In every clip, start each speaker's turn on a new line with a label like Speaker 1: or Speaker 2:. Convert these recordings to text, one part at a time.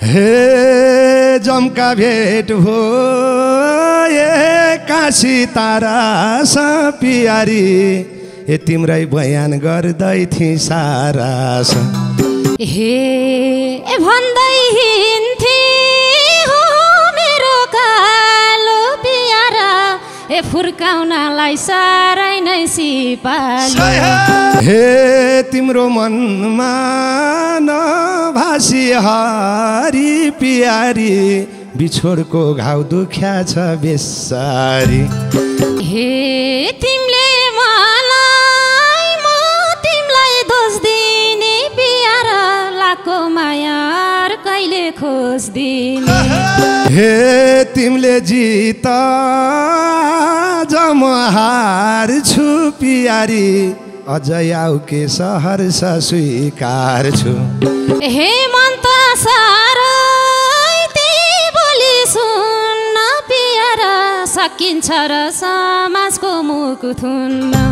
Speaker 1: हे जमका भेट भो काशी तारा सा पियारी ए तिम्रै बयान गर्दै थिए सारा
Speaker 2: हे भन्दै हिँड्थे हो मेरो कालो पियारा ए फुर्काउनलाई सारै नै सिपालु
Speaker 1: हे तिम्रो मनमा नभासी हरी पियारी बिछोडको घाउ दुख्या छ बेसारी
Speaker 2: हे तिमीले मलाई म तिमीलाई दोष दिने पियारा लाको मायार कहिले खोज्दिने
Speaker 1: हे तिमीले जित जमहार छु पियारी अझै आउ के सहर स्वीकार छु
Speaker 2: हे मन त सारै त्यही बोली सुन्न पियारा सकिन्छ र समाजको मुख थुन्न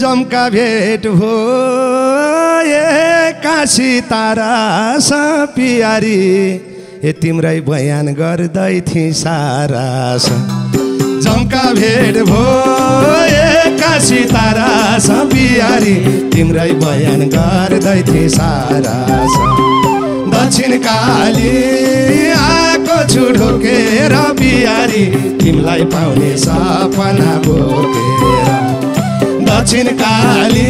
Speaker 1: जमका भेट भो काशी तारा सा पियारी ए तिम्रै बयान गर्दै थिए सारा जमका भेट भो काशी तारा सा पियारी तिम्रै बयान गर्दै थिए सारा दक्षिण काली आको छु ढोकेर पियारी तिमीलाई पाउने सपना बोकेर दक्षिण काली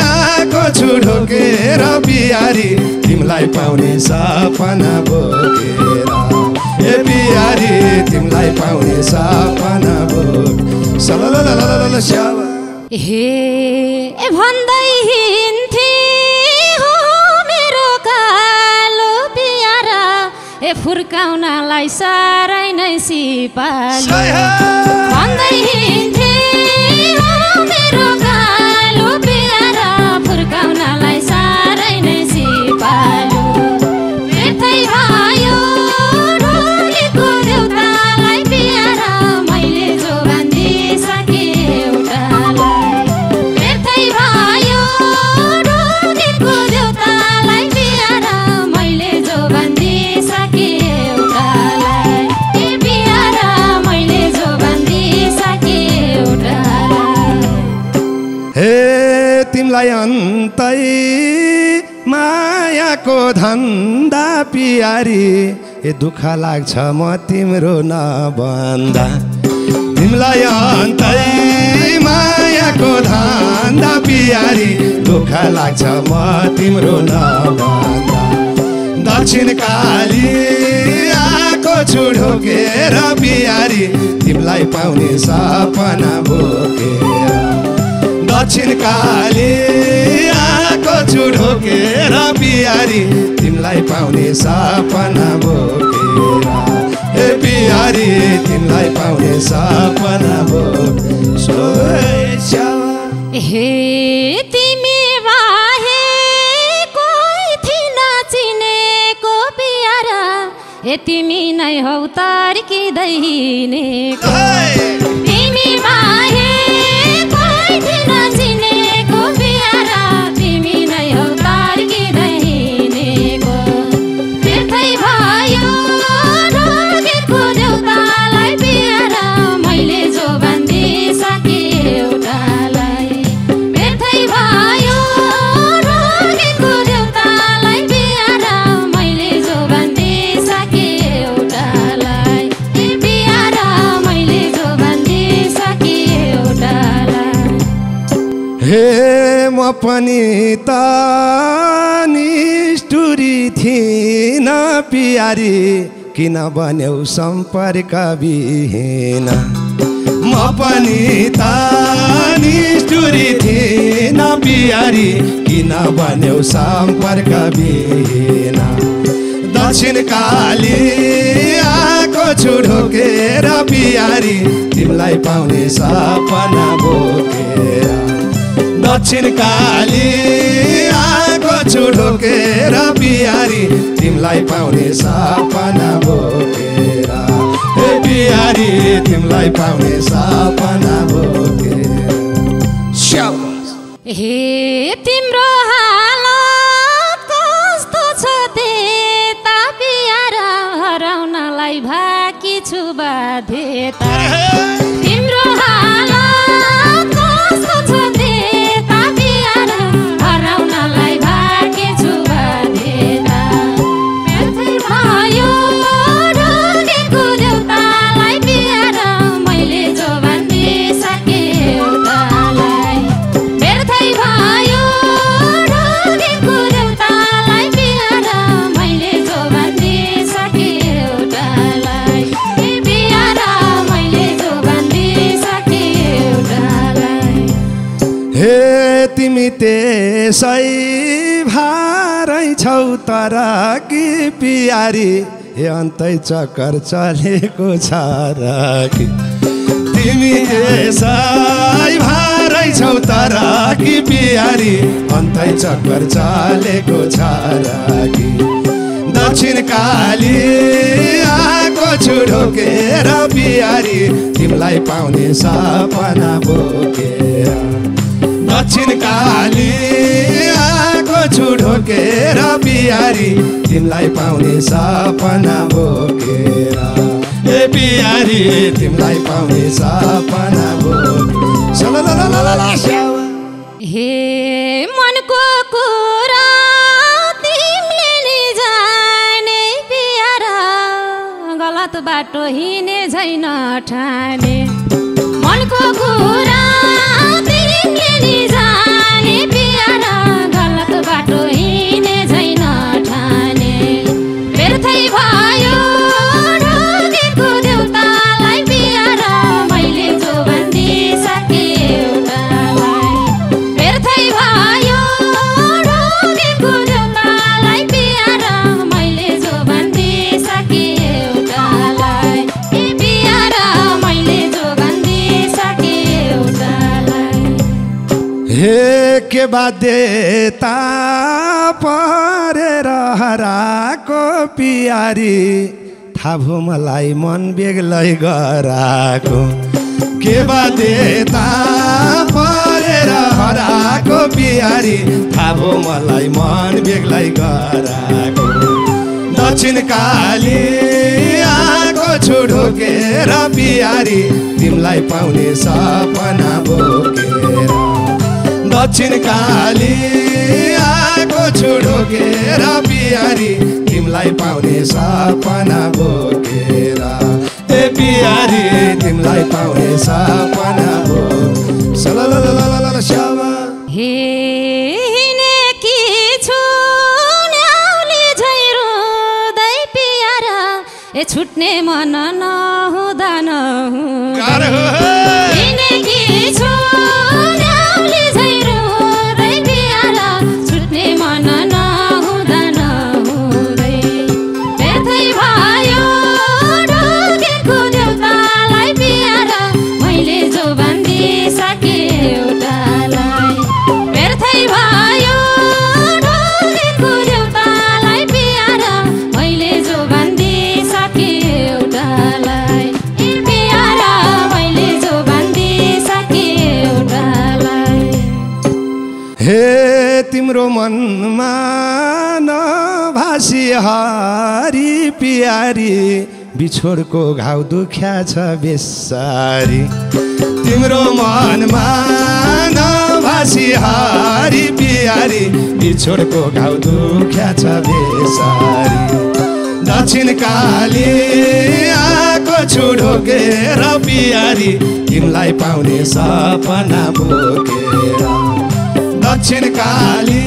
Speaker 1: आको छु ढोकेर पियारी तिमीलाई पाउने सपना बोकेर ए पियारी तिमीलाई पाउने सपना बोक सलललललल श्यावा
Speaker 2: हे भन्दै हिँड्थे हो मेरो कालो पियारा ए फुर्काउनलाई सारै नै सिपालु भन्दै हिँड्थे मेरो कालो पियारा फुर्काउनलाई सारै नै सिपालु व्यर्थै भयो ढोलीको देउतालाई पियारा मैले जो बाँधिसके एउटालाई व्यर्थै भयो ढोलीको देउतालाई पियारा मैले जो बाँधिसके एउटालाई ए पियारा मैले जो बाँधिसके एउटालाई
Speaker 1: हे तिमलाई अन्तै मायाको धन्दा पियारी ए दुःख लाग्छ म तिम्रो नबन्दा तिमलाई अन्तै मायाको धन्दा पियारी दुःख लाग्छ म तिम्रो नबन्दा दक्षिण काली आको छु ढोकेर पियारी तिमीलाई पाउने सपना बोकेर दक्षिण काली आको छु ढोकेर पियारी तिमीलाई पाउने सपना बोकेर ए पियारी तिमीलाई पाउने सपना बोकेर
Speaker 2: हे तिमी बाहे कोही थिन चिनेको पियारा ए तिमी नै हौ तर्किँदै हिँडेको तिमी बाहे कोही थिन चिनेको पियारा तिमी नै हौ तर्किँदै हिँडेको व्यर्थै भयो ढोगेको देउतालाई पियारा मैले जो बाँधिसके एउटालाई व्यर्थै भयो ढोगेको देउतालाई पियारा मैले जो बाँधिसके एउटालाई ए पियारा मैले जो बाँधिसके एउटालाई
Speaker 1: हे म पनि त निष्ठुरी थिइन पियारी किन बन्यौ सम्पर्क विहीन म पनि त निष्ठुरी थिइन बिहारी किन बन्यौ सम्पर्क बिहीन दक्षिण काली आको छु ढोकेर बिहारी तिमीलाई पाउने सपना बोकेर दक्षिण काली आको छु ढोकेर बिहारी तिमीलाई पाउने सपना बोकेर हे बिहारी तिमीलाई पाउने सपना बोकेर
Speaker 2: हे तिम्रो हालत कस्तो छ त्यता बिहारा हराउनलाई भाकी छु बाध्यता तिम्रो हालत कस्तो छ त्यता बिहारा हराउनलाई भाकी छु बाध्यता भयो ढोगेको देउतालाई बिहारा मैले जो भनिसके एउटालाई व्यर्थै भयो ढोगेको देउतालाई बिहारा मैले जो भनिसके एउटालाई बिहारा मैले जो भनिसके एउटालाई
Speaker 1: हे तिमी त्यसै भारै छौ तर कि पियारी हे अन्तै चक्कर चलेको छ र कि तिमी त्यसै भारै छौ तर कि पियारी अन्तै चक्कर चलेको छ र कि दक्षिण काली आको छु ढोकेर बिहारी तिमीलाई पाउने सपना बोकेर दक्षिण काली आको छु ढोकेर बिहारी तिमीलाई पाउने सपना बोकेर ए बिहारी तिमीलाई पाउने सपना बोकेर
Speaker 2: हे मनको कुरा तिमीले नि जाने बिहारा गलत बाटो हिँडे छैन ठाने मनको कुरा तिमीले नि जाने बिहारा गलत बाटो हिँडे छैन ठाने व्यर्थै भयो ढोगेको देउतालाई बिहारा मैले जो भनिसके एउटालाई व्यर्थै भयो ढोगेको देउतालाई बिहारा मैले जो भनिसके एउटालाई बिहारा मैले जो भनिसके एउटालाई
Speaker 1: हे के बाध्यता परेर हराको पियारी थाहा भयो मलाई मन बेग्लै गराको के बाध्यता परेर हराको पियारी थाहा भयो मलाई मन बेग्लै गराको दक्षिण काली आको छु ढोकेर बिहारी तिमीलाई पाउने सपना बोकेर दक्षिण काली आको छु ढोकेर बिहारी तिमीलाई पाउने सपना बोकेर ए बिहारी तिमीलाई पाउने सपना बोकेर
Speaker 2: हे हिँडेकी छु न्याउली झै रुँदै पियारा ए छुट्ने मन नहुँदा नहुँदै हिँडेकी छु न्याउली झै रुँदै पियारा छुट्ने मन नहुँदा नहुँदै व्यर्थै भयो ढोगेको देउतालाई पियारा मैले जो भनिसके एउटालाई व्यर्थै भयो ढोगेको देउतालाई पियारा मैले जो भनिसके एउटालाई पियारा मैले जो भनिसके एउटालाई
Speaker 1: हे तिम्रो मनमा नभासी हरी पियारी बिछोडको घाउ दुख्या छ बेसारी तिम्रो मनमा नभासी हरी पियारी बिछोडको घाउ दुख्या छ बेसारी दक्षिण काली आको छु ढोकेर बिहारी तिमीलाई पाउने सपना बोकेर दक्षिण काली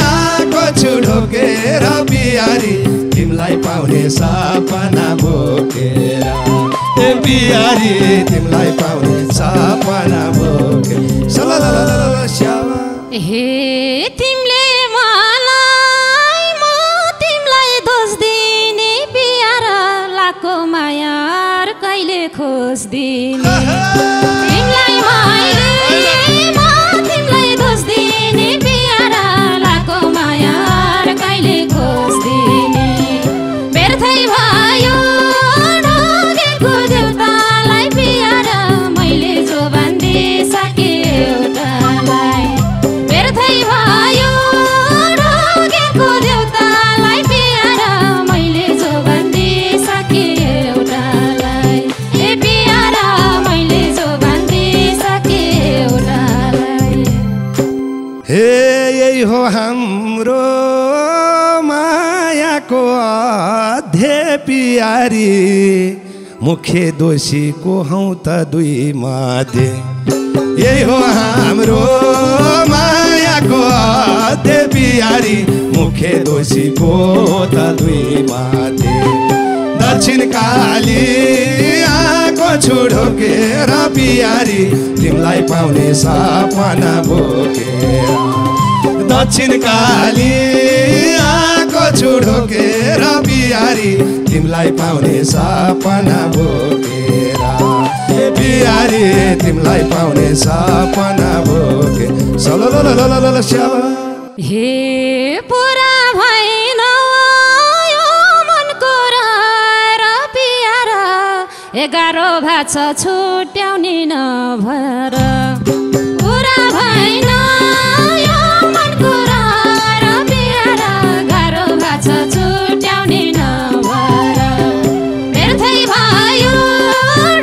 Speaker 1: आको छु ढोकेर बिहारी तिमीलाई पाउने सपना बोकेर बिहारी तिमीलाई पाउने सपना बोके सललललल स्यावा
Speaker 2: हे तिमीले मलाई म तिमीलाई दोष दिने प्यार लाको माया कहिले खोज्दिने तिमीलाई मैले म तिमीलाई दोष दिने प्यार लाको माया कहिले खोज्दिने व्यर्थै भयो ढोगेको देउतालाई प्यार मैले जो भन्दिसके एउटालाई व्यर्थै भयो ढोगेको देउतालाई प्यार मैले जो भन्दिसके एउटालाई ए प्यार मैले जो भन्दिसके एउटालाई
Speaker 1: हे यही हो हाम्रो मायाको अध्यय प्यारी मुख्य दोषी को हौ त दुई मध्ये यही हो हाम्रो मायाको अध्यय प्यारी मुख्य दोषी को त दुई मध्ये दक्षिण काली आको छुढोकेर प्यारी तिमीलाई पाउने सपना बोकेर दक्षिण काली आको छुढोकेर बिहारी तिमीलाई पाउने सपना बोकेर बिहारी तिमीलाई पाउने सपना बोके सलललललल स्यावा
Speaker 2: हे पुरा भएन यो मनको र प्यार 11 भाछ छुट्याउने नभएर पुरा भएन यो मनको र प्यार 11 भाछ छुट्याउने नभएर व्यर्थै भयो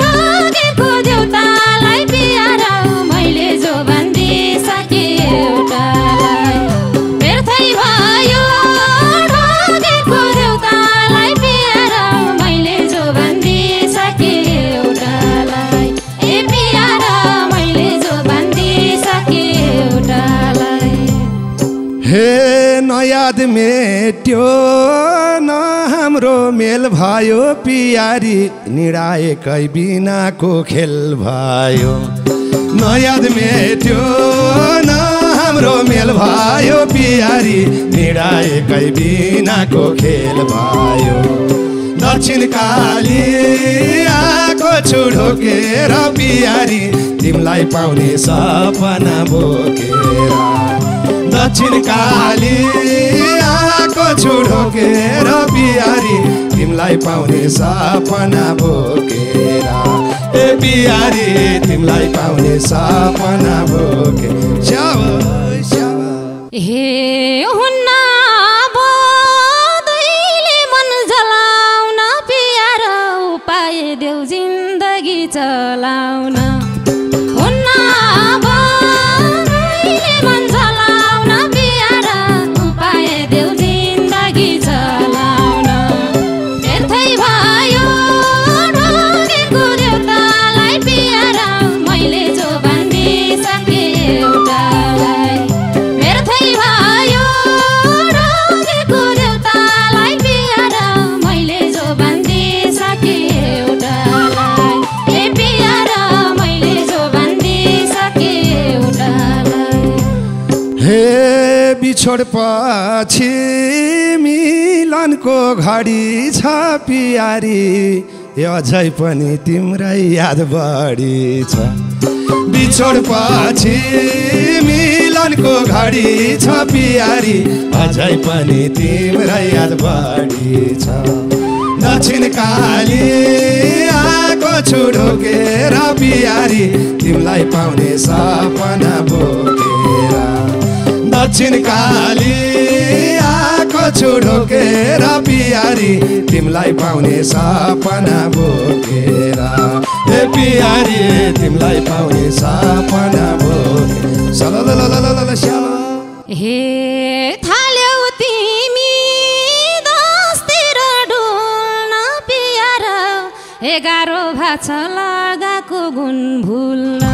Speaker 2: ढोगेको देउतालाई प्यार मैले जो भन्दिसके एउटालाई व्यर्थै भयो ढोगेको देउतालाई प्यार मैले जो भन्दिसके एउटालाई ए प्यार मैले जो भन्दिसके एउटालाई
Speaker 1: हे नयाद मेट्यो न हाम्रो मेल भयो पियारी निडाएकै बिनाको खेल भयो नयाद मेट्यो न हाम्रो मेल भयो पियारी निडाएकै बिनाको खेल भयो दक्षिण काली आको छुढोकेर पियारी तिमीलाई पाउने सपना बोकेर दक्षिण काली आको छुढोकेर बिहारी तिमीलाई पाउने सपना बोकेर ए बिहारी तिमीलाई पाउने सपना बोके स्यावा स्यावा
Speaker 2: हे हुन्न बदैले मन जलाउन प्यार उपाय देऊ जिन्दगी चलाउन हुन्न बदैले मन जलाउन प्यार उपाय देऊ जिन्दगी चलाउन व्यर्थै भयो ढोगेको देउतालाई प्यार मैले जो भन्दिसके एउटालाई व्यर्थै भयो ढोगेको देउतालाई प्यार मैले जो भन्दिसके एउटालाई ए प्यार मैले जो भन्दिसके एउटालाई
Speaker 1: हे बिछोड पछि मिलनको घडी छ पियारी अझै पनि तिम्रै याद बढी छ बिछोड पछि मिलनको घडी छ पियारी अझै पनि तिम्रै याद बढी छ दक्षिण काली आको छुढोकेर बिहारी तिमीलाई पाउने सपना बोकेर दक्षिण काली आको छुढोकेर बिहारी तिमीलाई पाउने सपना बोकेर ए बिहारी तिमीलाई पाउने सपना बोके सलललललल स्यावा
Speaker 2: हे थाल्यौ तिमी दसतिर डुल्न प्यार 11 भाछ लगाएको गुण भुल्न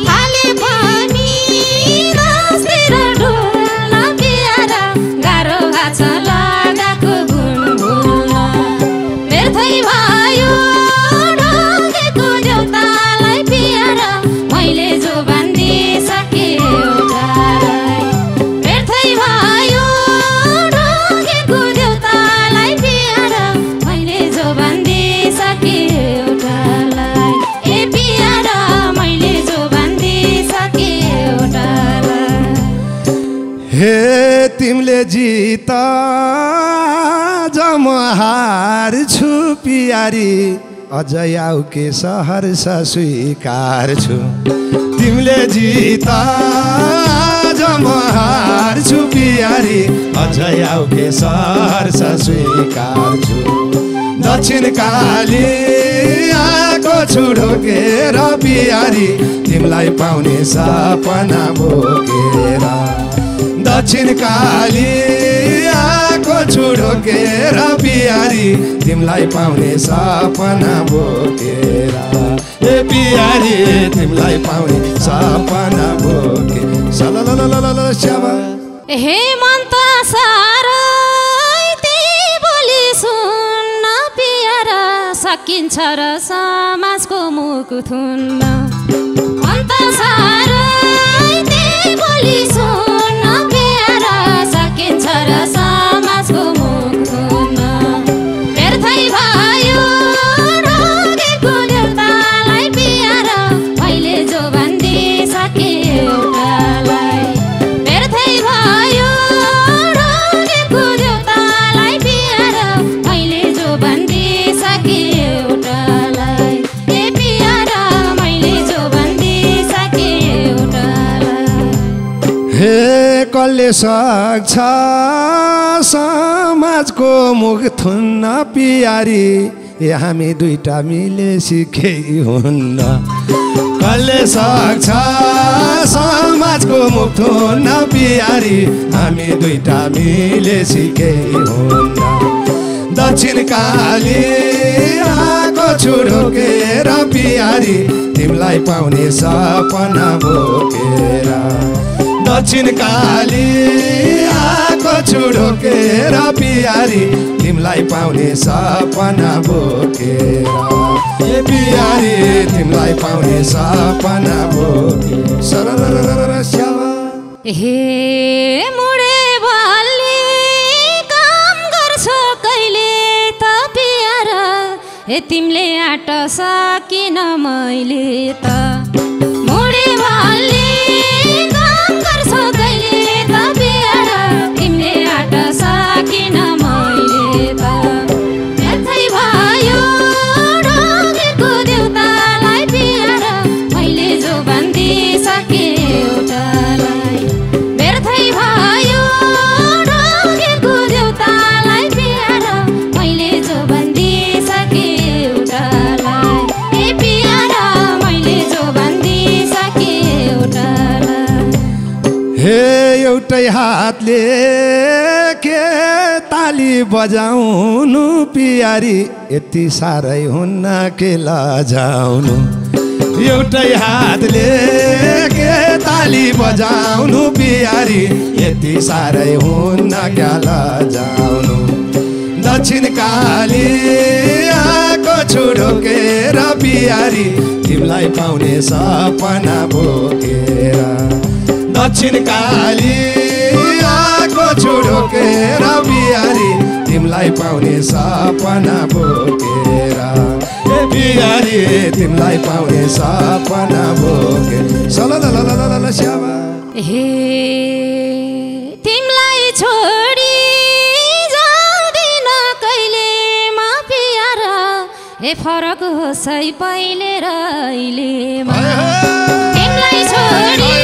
Speaker 2: थाले पनि दसतिर डुल्न प्यार 11 भाछ लगाएको गुण भुल्न व्यर्थै भयो
Speaker 1: तिमीले जित जम हार्छु पियारी अझ आऊ के सहर्ष स्वीकार छु तिमीले जित जम हार्छु पियारी अझ आऊ के सहर्ष स्वीकार छु दक्षिण काली आको छु ढोकेर पियारी तिमीलाई पाउने सपना बोकेर दक्षिण काली आको छु ढोकेर पियारी तिमीलाई पाउने सपना बोकेर ए पियारी तिमीलाई पाउने सपना बोके सललललल श्यामा
Speaker 2: हेमन्त सारै त्यही बोली सुन्न पियारा सकिन्छ र समाजको मुख थुन्न अन्त सारै त्यही बोली सुन्न पियारा सकिन्छ र समाजको मुख थुन्न व्यर्थै भयो रोगेको देउतालाई पियारा मैले जो भनिदिसके एउटालाई व्यर्थै भयो रोगेको देउतालाई पियारा मैले जो भनिदिसके एउटालाई ए पियारा मैले जो भनिदिसके एउटालाई
Speaker 1: हे कसले सक्छ समाजको मुख थुन्न पियारी ए हामी दुईटा मिले सिके हुन्न कसले सक्छ समाजको मुख थुन्न पियारी हामी दुईटा मिले सिके हुन्न दक्षिण काली आको छु ढोकेर पियारी तिमीलाई पाउने सपना बोकेर दक्षिण काली आको छु ढोकेर पियारी तिमीलाई पाउने सपना बोकेर ए पियारी तिमीलाई पाउने सपना बोकेर सररररर श्यामा
Speaker 2: हे मुडे भाले काम गर्छौ कहिले त पियारा हे तिमीले आँट सकिन मैले त मुडे भाले काम गर्छौ कहिले त पियारा तिमीले आँट सकिन मैले त व्यर्थै भयो रोगेको देउतालाई पियारा मैले जो भनिदिसके एउटालाई व्यर्थै भयो रोगेको देउतालाई पियारा मैले जो भनिदिसके एउटालाई ए पियारा मैले जो भनिदिसके एउटालाई
Speaker 1: हे एउटै हातले के ताली बजाउनु पियारी यति साह्रै हुन्न के लजाउनु एउटै हातले के ताली बजाउनु पियारी यति साह्रै हुन्न क्या लजाउनु दक्षिण काली आको छु ढोकेर पियारी तिमीलाई पाउने सपना बोकेर दक्षिण काली आको छु ढोकेर पियारी तिमीलाई पाउने सपना बोकेर ए पियारी तिमीलाई पाउने सपना बोकेर सललललल श्यामा
Speaker 2: हे तिमीलाई छोडी जाँदिन कहिले म पियारा हे फरक होस् है पहिले र अहिलेमा तिमीलाई छोडी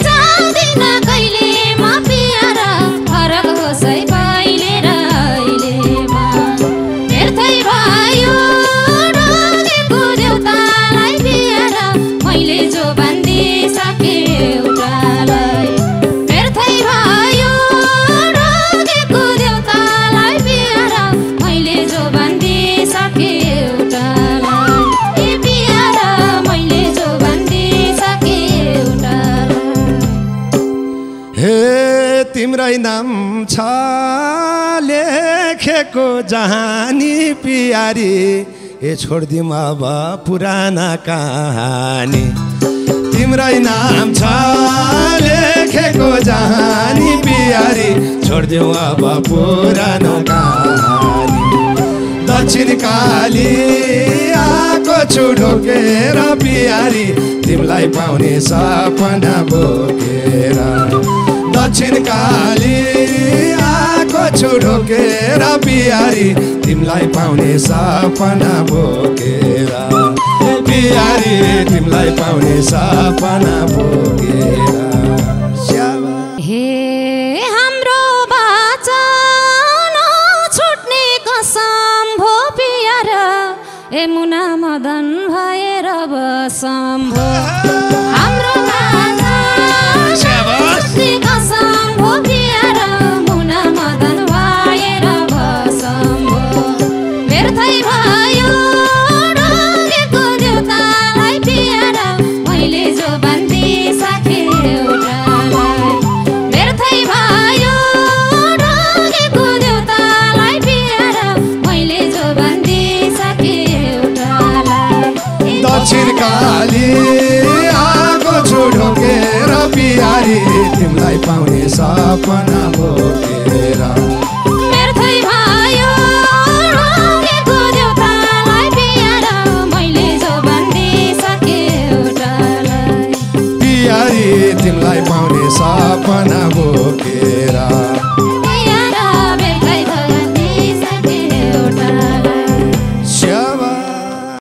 Speaker 2: जाँदिन कहिले म पियारा फरक होस् है पहिले र अहिलेमा व्यर्थै भयो रोगेको देउतालाई पियारा मैले जो भनिदिसके एउटालाई व्यर्थै भयो रोगेको देउतालाई पियारा मैले जो भनिदिसके एउटालाई ए पियारा मैले जो भनिदिसके एउटालाई
Speaker 1: हे तिम्रै नाम छ लेखेको जहानी पियारी ए छोडिदिउँ अब पुराना कहानी तिम्रै नाम छ लेखेको जहानी पियारी छोडिदिउँ अब पुरानो कहानी दक्षिण काली आको छु ढोकेर पियारी तिमीलाई पाउने सपना बोकेर दक्षिण काली आको छु ढोकेर पियारी तिमीलाई पाउने सपना बोकेर पियारी तिमीलाई पाउने सपना बोकेर
Speaker 2: हे हाम्रो बाचन छुट्ने कसम भो पियार ए मुना मदन भएर बसम भो हाम्रो बाचन छुट्ने कसम भो पियार मुना मदन भएर बसम भो व्यर्थै भयो ढोगेको देउतालाई पियार मैले जो बन्दी साखे एउटालाई व्यर्थै भयो ढोगेको देउतालाई पियार मैले जो बन्दी साखे एउटालाई
Speaker 1: दक्षिण काली आगो छु ढोकेर पियारी तिमीलाई पाउने सपना बोकेर
Speaker 2: व्यर्थै भयो ढोगेको देउतालाई पियार मैले जो बन्दी साखे एउटालाई
Speaker 1: पियारी तिमीलाई पाउने सपना बोकेर